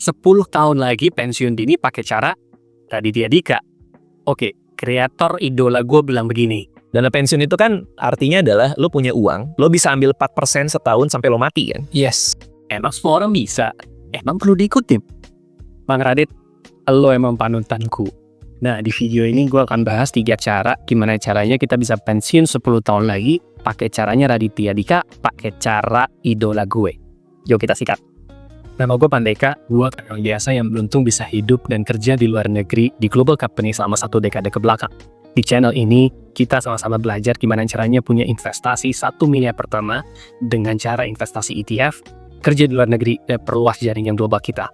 10 tahun lagi pensiun dini pakai cara Raditya Dika. Oke, kreator idola gue bilang begini. Dana pensiun itu kan artinya adalah lo punya uang, lo bisa ambil 4% setahun sampai lo mati kan? Yes, emang semua orang bisa. Emang perlu diikutin. Bang Radit, lo emang panutanku. Nah, di video ini gue akan bahas 3 cara gimana caranya kita bisa pensiun 10 tahun lagi pakai caranya Raditya Dika, pakai cara idola gue. Yuk kita sikat. Nama gue Pandeka, gue orang biasa yang beruntung bisa hidup dan kerja di luar negeri di global company selama 1 dekade ke belakang. Di channel ini, kita sama-sama belajar gimana caranya punya investasi 1 miliar pertama dengan cara investasi ETF, kerja di luar negeri, dan perluas jaringan global kita.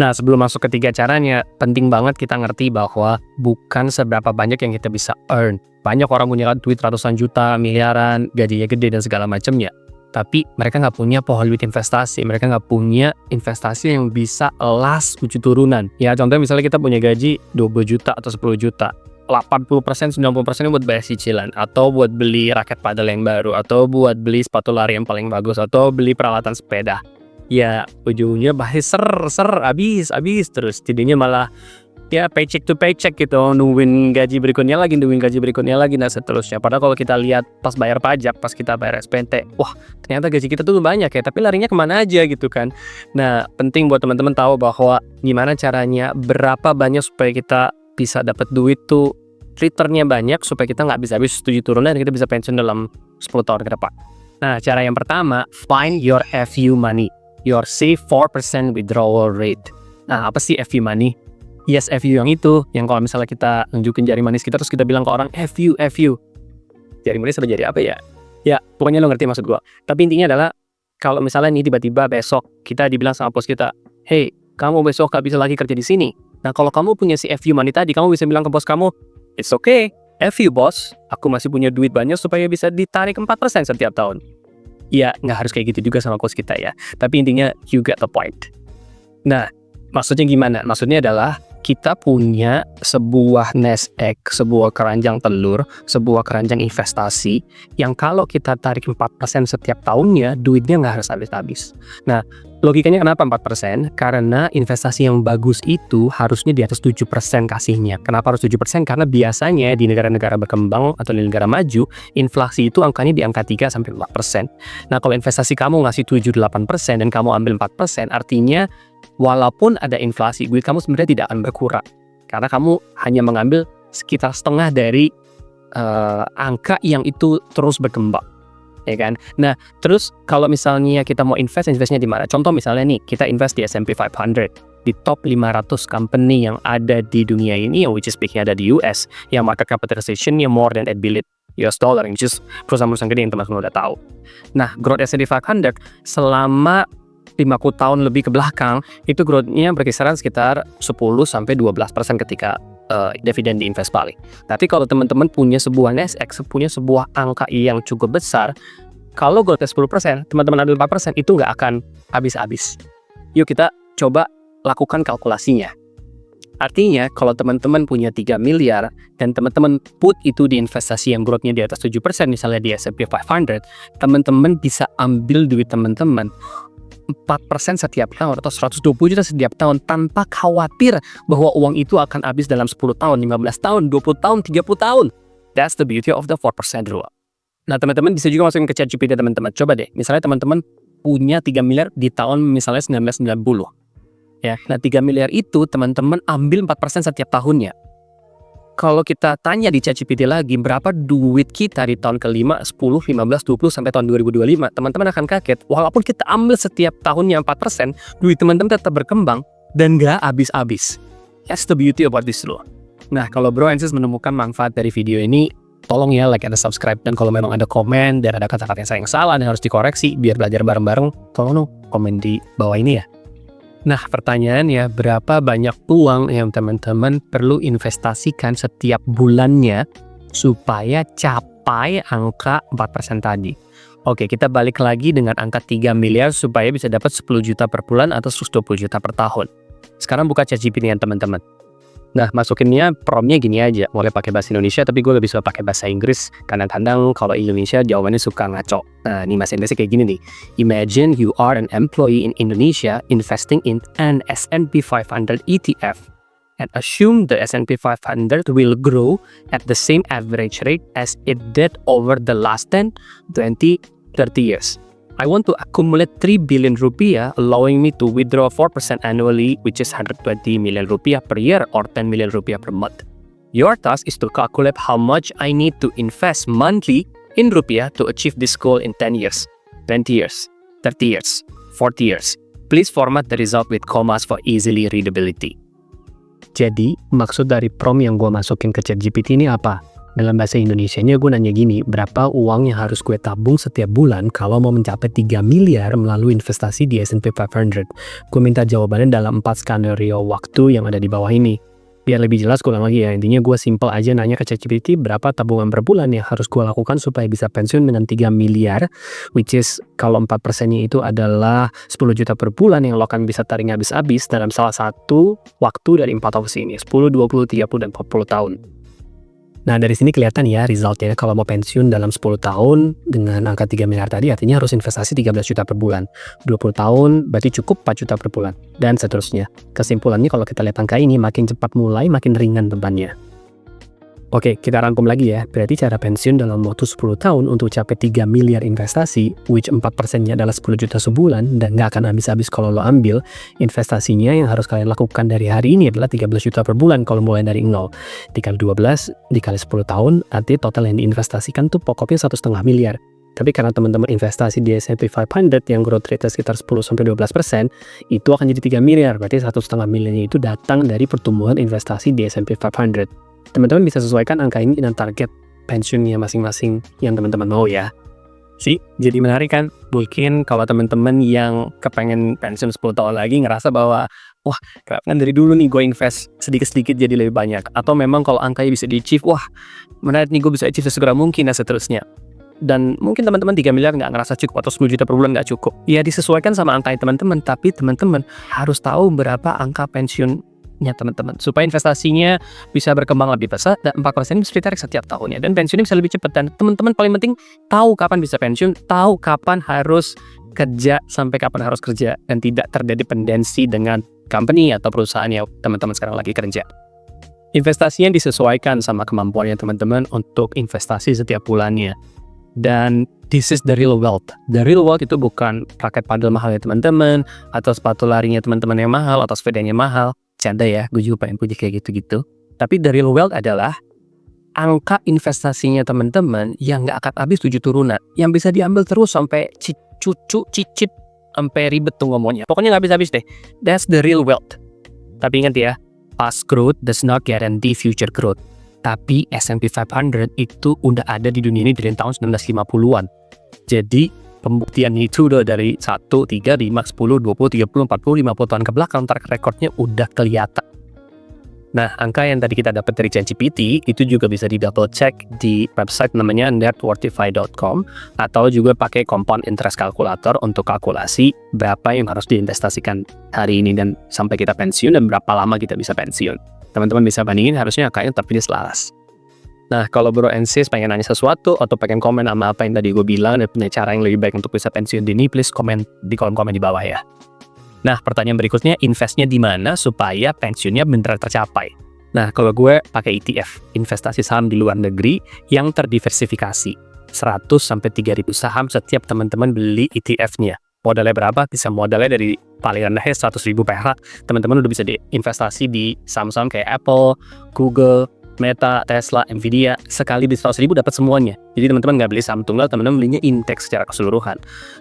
Nah, sebelum masuk ke 3 caranya, penting banget kita ngerti bahwa bukan seberapa banyak yang kita bisa earn. Banyak orang punya duit ratusan juta, miliaran, gajinya gede, dan segala macamnya. Tapi mereka nggak punya pohon duit investasi, mereka nggak punya investasi yang bisa last 7 turunan. Ya, contohnya misalnya kita punya gaji 20 juta atau 10 juta. 80%, 90% buat bayar cicilan, atau buat beli raket padel yang baru, atau buat beli sepatu lari yang paling bagus, atau beli peralatan sepeda. Ya, ujungnya pasti habis terus. Jadinya malah ya paycheck to paycheck gitu, nungguin gaji berikutnya lagi, nah seterusnya. Padahal kalau kita lihat pas bayar pajak, pas kita bayar SPT, wah ternyata gaji kita tuh banyak ya, tapi larinya kemana aja gitu kan. Nah, penting buat teman-teman tahu bahwa gimana caranya, berapa banyak supaya kita bisa dapat duit tuh returnnya banyak, supaya kita nggak bisa habis 7 turunan dan kita bisa pensiun dalam 10 tahun ke depan. Nah, cara yang pertama, find your FU money, your save 4% withdrawal rate. Nah, apa sih FU money? Yes, FU yang itu, yang kalau misalnya kita nunjukin jari manis kita terus kita bilang ke orang FU. Jari manis udah jadi apa ya? Ya, pokoknya lo ngerti maksud gua. Tapi intinya adalah kalau misalnya nih tiba-tiba besok kita dibilang sama bos kita, "Hey, kamu besok gak bisa lagi kerja di sini." Nah, kalau kamu punya si FU money tadi, kamu bisa bilang ke bos kamu, "It's okay, FU bos, aku masih punya duit banyak supaya bisa ditarik 4% setiap tahun." Ya, nggak harus kayak gitu juga sama bos kita ya. Tapi intinya you get the point. Nah, maksudnya gimana? Maksudnya adalah kita punya sebuah nest egg, sebuah keranjang telur, sebuah keranjang investasi yang kalau kita tarik 4% setiap tahunnya, duitnya nggak harus habis-habis. Nah, logikanya kenapa 4%? Karena investasi yang bagus itu harusnya di atas 7% kasihnya. Kenapa harus 7%? Karena biasanya di negara-negara berkembang atau di negara maju, inflasi itu angkanya di angka 3-4%. Nah, kalau investasi kamu ngasih 7-8% dan kamu ambil 4%, artinya walaupun ada inflasi, duit kamu sebenarnya tidak akan berkurang. Karena kamu hanya mengambil sekitar setengah dari angka yang itu terus berkembang. Ya kan? Nah, terus kalau misalnya kita mau investnya di mana? Contoh misalnya nih, kita invest di S&P 500, di top 500 company yang ada di dunia ini, which is peaknya ada di US, yang market capitalization-nya more than $8 billion, which is perusahaan-perusahaan gede yang teman-teman udah tahu. Nah, growth S&P 500 selama 50 tahun lebih ke belakang, itu growth-nya berkisaran sekitar 10-12% ketika dividen diinvest balik. Tapi kalau teman-teman punya sebuah nest egg, punya sebuah angka yang cukup besar, kalau growth-nya 10%, teman-teman ambil 4%, itu nggak akan habis-habis. Yuk kita coba lakukan kalkulasinya. Artinya, kalau teman-teman punya 3 miliar, dan teman-teman put itu di investasi yang growth-nya di atas 7%, misalnya di S&P 500, teman-teman bisa ambil duit teman-teman 4% setiap tahun atau 120 juta setiap tahun tanpa khawatir bahwa uang itu akan habis dalam 10 tahun, 15 tahun, 20 tahun, 30 tahun. That's the beauty of the 4% rule. Nah, teman-teman bisa juga masukin ke ChatGPT teman-teman. Coba deh, misalnya teman-teman punya 3 miliar di tahun misalnya 1990. Ya, nah 3 miliar itu teman-teman ambil 4% setiap tahunnya. Kalau kita tanya di ChatGPT lagi, berapa duit kita di tahun ke-5, 10, 15, 20, sampai tahun 2025, teman-teman akan kaget. Walaupun kita ambil setiap tahunnya 4%, duit teman-teman tetap berkembang dan nggak habis-habis. That's the beauty about this law. Nah, kalau bro and sis menemukan manfaat dari video ini, tolong ya like dan subscribe. Dan kalau memang ada komen dan ada kata-kata yang salah dan harus dikoreksi, biar belajar bareng-bareng, tolong dong komen di bawah ini ya. Nah, pertanyaannya, berapa banyak uang yang teman-teman perlu investasikan setiap bulannya supaya capai angka 4% tadi? Oke, kita balik lagi dengan angka 3 miliar supaya bisa dapat 10 juta per bulan atau 120 juta per tahun. Sekarang buka ChatGPT teman-teman. Nah, masukinnya promptnya gini aja, boleh pakai bahasa Indonesia tapi gue lebih suka pakai bahasa Inggris. Kadang-kadang kalau Indonesia jawabannya suka ngaco. Nah, ini bahasa Inggrisnya kayak gini nih. Imagine you are an employee in Indonesia investing in an S&P 500 ETF and assume the S&P 500 will grow at the same average rate as it did over the last 10, 20, 30 years. I want to accumulate 3 billion rupiah, allowing me to withdraw 4% annually, which is 120 million rupiah per year or 10 million rupiah per month. Your task is to calculate how much I need to invest monthly in rupiah to achieve this goal in 10 years, 20 years, 30 years, 40 years. Please format the result with commas for easily readability. Jadi, maksud dari prompt yang gue masukin ke ChatGPT ini apa? Dalam bahasa Indonesianya gue nanya gini, berapa uang yang harus gue tabung setiap bulan kalau mau mencapai 3 miliar melalui investasi di S&P 500? Gue minta jawabannya dalam 4 skenario waktu yang ada di bawah ini. Biar lebih jelas gue ulang lagi ya, intinya gue simple aja nanya ke ChatGPT berapa tabungan per bulan yang harus gue lakukan supaya bisa pensiun dengan 3 miliar, which is kalau 4%-nya itu adalah 10 juta per bulan yang lo akan bisa tarik habis-habis dalam salah satu waktu dari 4 opsi ini, 10, 20, 30, dan 40 tahun. Nah, dari sini kelihatan ya resultnya kalau mau pensiun dalam 10 tahun dengan angka 3 miliar tadi artinya harus investasi 13 juta per bulan. 20 tahun berarti cukup 4 juta per bulan. Dan seterusnya. Kesimpulannya kalau kita lihat angka ini makin cepat mulai makin ringan bebannya. Oke, kita rangkum lagi ya. Berarti cara pensiun dalam waktu 10 tahun untuk capai 3 miliar investasi, which 4%-nya adalah 10 juta sebulan, dan nggak akan habis-habis kalau lo ambil, investasinya yang harus kalian lakukan dari hari ini adalah 13 juta per bulan kalau mulai dari 0. Dikali 12, dikali 10 tahun, arti total yang diinvestasikan tuh pokoknya 1,5 miliar. Tapi karena teman-teman investasi di S&P 500 yang growth rate sekitar 10-12%, itu akan jadi 3 miliar. Berarti 1,5 miliarnya itu datang dari pertumbuhan investasi di S&P 500. Teman-teman bisa sesuaikan angka ini dengan target pensiunnya masing-masing yang teman-teman mau ya. Sih, jadi menarik kan? Mungkin kalau teman-teman yang kepengen pensiun 10 tahun lagi ngerasa bahwa wah, kan dari dulu nih gue invest sedikit-sedikit jadi lebih banyak. Atau memang kalau angkanya bisa di-achieve, wah menarik nih gue bisa achieve sesegera mungkin dan seterusnya. Dan mungkin teman-teman 3 miliar nggak ngerasa cukup atau 10 juta per bulan nggak cukup. Ya disesuaikan sama angka teman-teman, tapi teman-teman harus tahu berapa angka pensiun teman-teman supaya investasinya bisa berkembang lebih pesat dan 4% bisa ditarik setiap tahunnya dan pensiunnya bisa lebih cepat. Dan teman-teman paling penting tahu kapan bisa pensiun, tahu kapan harus kerja sampai kapan harus kerja dan tidak terjadi dependensi dengan company atau perusahaan yang teman-teman sekarang lagi kerja. Investasinya disesuaikan sama kemampuannya teman-teman untuk investasi setiap bulannya. Dan this is the real wealth. The real wealth itu bukan raket padel mahal ya teman-teman, atau sepatu larinya teman-teman yang mahal, atau sepedanya mahal. Canda ya, gue juga pengen punya kayak gitu-gitu. Tapi the real wealth adalah angka investasinya teman-teman yang nggak akan habis 7 turunan. Yang bisa diambil terus sampai cucu, cicit, sampai ribet tuh ngomongnya. Pokoknya nggak habis-habis deh. That's the real wealth. Tapi ingat ya, past growth does not guarantee future growth. Tapi S&P 500 itu udah ada di dunia ini dari tahun 1950-an. Jadi pembuktiannya itu udah dari 1, 3, 5, 10, 20, 30, 40, 50 tahun ke belakang, track recordnya udah kelihatan. Nah, angka yang tadi kita dapat dari ChatGPT itu juga bisa di double check di website namanya networthify.com atau juga pakai compound interest calculator untuk kalkulasi berapa yang harus diinvestasikan hari ini dan sampai kita pensiun dan berapa lama kita bisa pensiun. Teman-teman bisa bandingin, harusnya angkanya tapi selaras. Nah, kalau Bro and Sis pengen nanya sesuatu atau pengen komen sama apa yang tadi gue bilang dan punya cara yang lebih baik untuk bisa pensiun dini, please komen di kolom komen di bawah ya. Nah, pertanyaan berikutnya, investnya di mana supaya pensiunnya beneran tercapai? Nah, kalau gue pakai ETF, investasi saham di luar negeri yang terdiversifikasi. 100-3.000 saham setiap teman-teman beli ETF-nya. Modalnya berapa? Bisa modalnya dari paling rendahnya 100.000 perak. Teman-teman udah bisa diinvestasi di saham-saham kayak Apple, Google, Meta, Tesla, Nvidia, sekali beli 100.000 dapat semuanya. Jadi teman-teman nggak beli saham tunggal, teman-teman belinya indeks secara keseluruhan.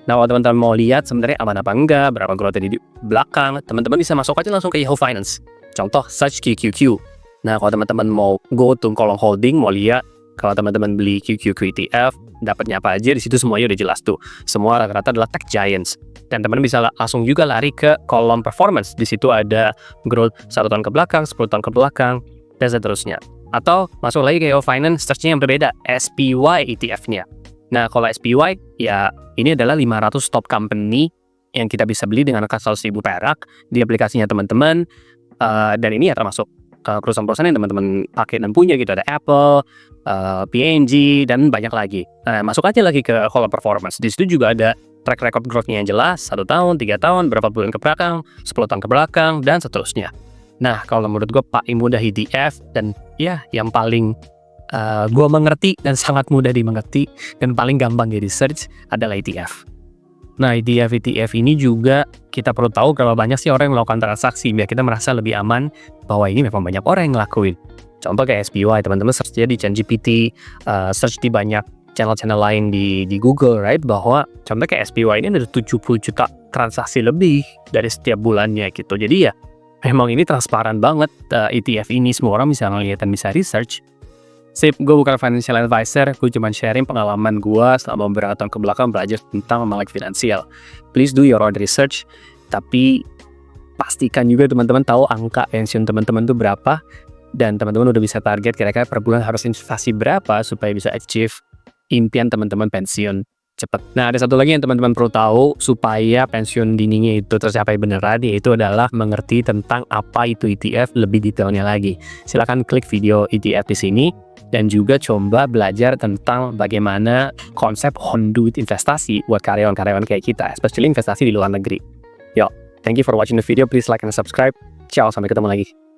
Nah, kalau teman-teman mau lihat sebenarnya aman apa enggak, berapa growth di belakang, teman-teman bisa masuk aja langsung ke Yahoo Finance. Contoh, search QQQ. Nah, kalau teman-teman mau go to kolom holding, mau lihat kalau teman-teman beli QQQ ETF, dapatnya apa aja, di situ semuanya udah jelas tuh. Semua rata-rata adalah tech giants. Dan teman-teman bisa langsung juga lari ke kolom performance. Di situ ada growth 1 tahun ke belakang, 10 tahun ke belakang, dan seterusnya. Atau masuk lagi ke Yahoo Finance, search-nya yang berbeda, SPY ETF-nya. Nah, kalau SPY, ya ini adalah 500 top company yang kita bisa beli dengan angka 100.000 perak di aplikasinya teman-teman. Dan ini ya termasuk perusahaan-perusahaan yang teman-teman pakai dan punya gitu. Ada Apple, P&G, dan banyak lagi. Nah, masuk aja lagi ke Whole Performance. Di situ juga ada track record growth-nya yang jelas, 1 tahun, 3 tahun, berapa bulan ke belakang, 10 tahun ke belakang, dan seterusnya. Nah, kalau menurut gue paling mudah ETF, dan ya yang paling gue mengerti dan sangat mudah dimengerti dan paling gampang di research adalah ETF. Nah, ETF ini juga kita perlu tahu berapa banyak sih orang yang melakukan transaksi biar kita merasa lebih aman bahwa ini memang banyak orang yang ngelakuin. Contoh kayak SPY, teman-teman search aja di ChatGPT, search di banyak channel-channel lain di Google, right? Bahwa contoh kayak SPY ini ada 70 juta transaksi lebih dari setiap bulannya gitu. Jadi ya memang ini transparan banget, ETF ini semua orang bisa ngeliat dan bisa research. Sip, gue bukan financial advisor, gue cuma sharing pengalaman gue selama beberapa tahun kebelakang belajar tentang melek finansial. Please do your own research, tapi pastikan juga teman-teman tahu angka pensiun teman-teman itu berapa, dan teman-teman udah bisa target kira-kira per bulan harus investasi berapa supaya bisa achieve impian teman-teman pensiun cepat. Nah, ada satu lagi yang teman-teman perlu tahu supaya pensiun dininya itu tercapai beneran, yaitu adalah mengerti tentang apa itu ETF lebih detailnya lagi. Silahkan klik video ETF di sini, dan juga coba belajar tentang bagaimana konsep conduit investasi buat karyawan-karyawan kayak kita, especially investasi di luar negeri. Yo, thank you for watching the video. Please like and subscribe. Ciao, sampai ketemu lagi.